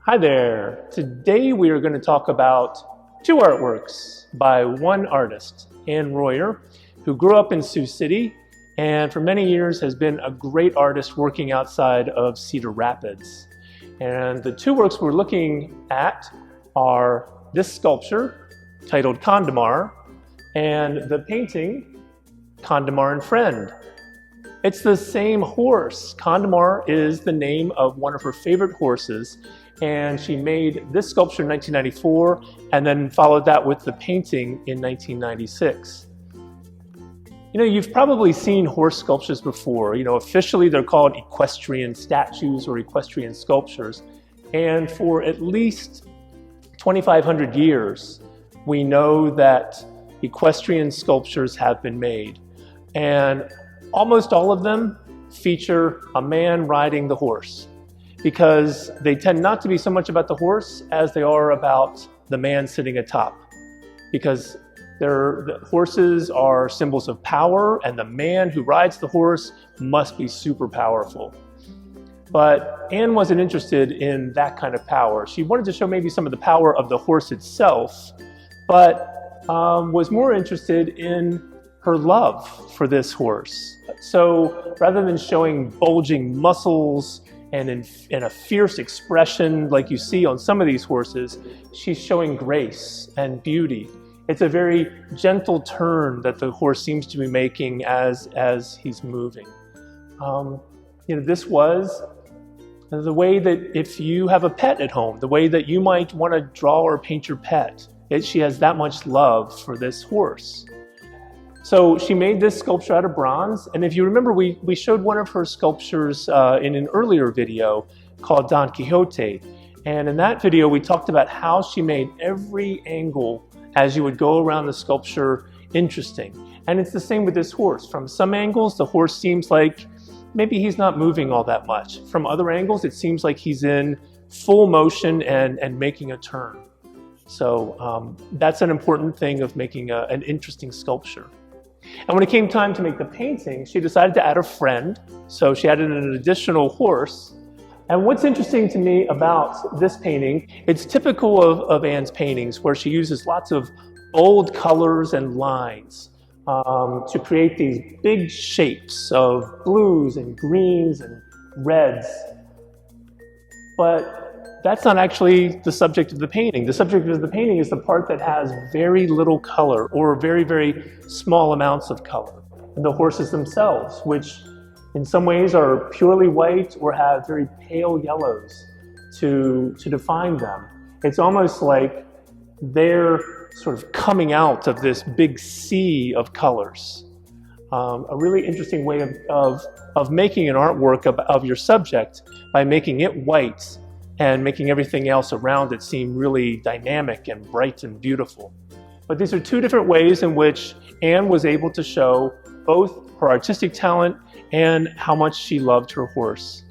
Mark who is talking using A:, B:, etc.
A: Hi there. Today we are going to talk about two artworks by one artist, Ann Royer, who grew up in Sioux City and for many years has been a great artist working outside of Cedar Rapids. And the two works we're looking at are this sculpture titled Condemarr and the painting Condemarr and Friend. It's the same horse. Condemarr is the name of one of her favorite horses, and she made this sculpture in 1994 and then followed that with the painting in 1996. You've probably seen horse sculptures before. Officially they're called equestrian statues or equestrian sculptures. And for at least 2,500 years, we know that equestrian sculptures have been made. And almost all of them feature a man riding the horse, because they tend not to be so much about the horse as they are about the man sitting atop, because the horses are symbols of power and the man who rides the horse must be super powerful. But Anne wasn't interested in that kind of power. She wanted to show maybe some of the power of the horse itself, but was more interested in her love for this horse. So rather than showing bulging muscles and in a fierce expression like you see on some of these horses, she's showing grace and beauty. It's a very gentle turn that the horse seems to be making as he's moving. This was the way that if you have a pet at home, the way that you might want to draw or paint your pet. She has that much love for this horse. So she made this sculpture out of bronze, and if you remember, we showed one of her sculptures in an earlier video called Don Quixote. And in that video, we talked about how she made every angle as you would go around the sculpture interesting. And it's the same with this horse. From some angles, the horse seems like maybe he's not moving all that much. From other angles, it seems like he's in full motion and making a turn. So that's an important thing of making an interesting sculpture. And when it came time to make the painting, she decided to add a friend. So she added an additional horse. And what's interesting to me about this painting, it's typical of Anne's paintings, where she uses lots of bold colors and lines to create these big shapes of blues and greens and reds. But that's not actually the subject of the painting. The subject of the painting is the part that has very little color or very, very small amounts of color. And the horses themselves, which in some ways are purely white or have very pale yellows to define them. It's almost like they're sort of coming out of this big sea of colors. A really interesting way of making an artwork of your subject by making it white and making everything else around it seem really dynamic and bright and beautiful. But these are two different ways in which Anne was able to show both her artistic talent and how much she loved her horse.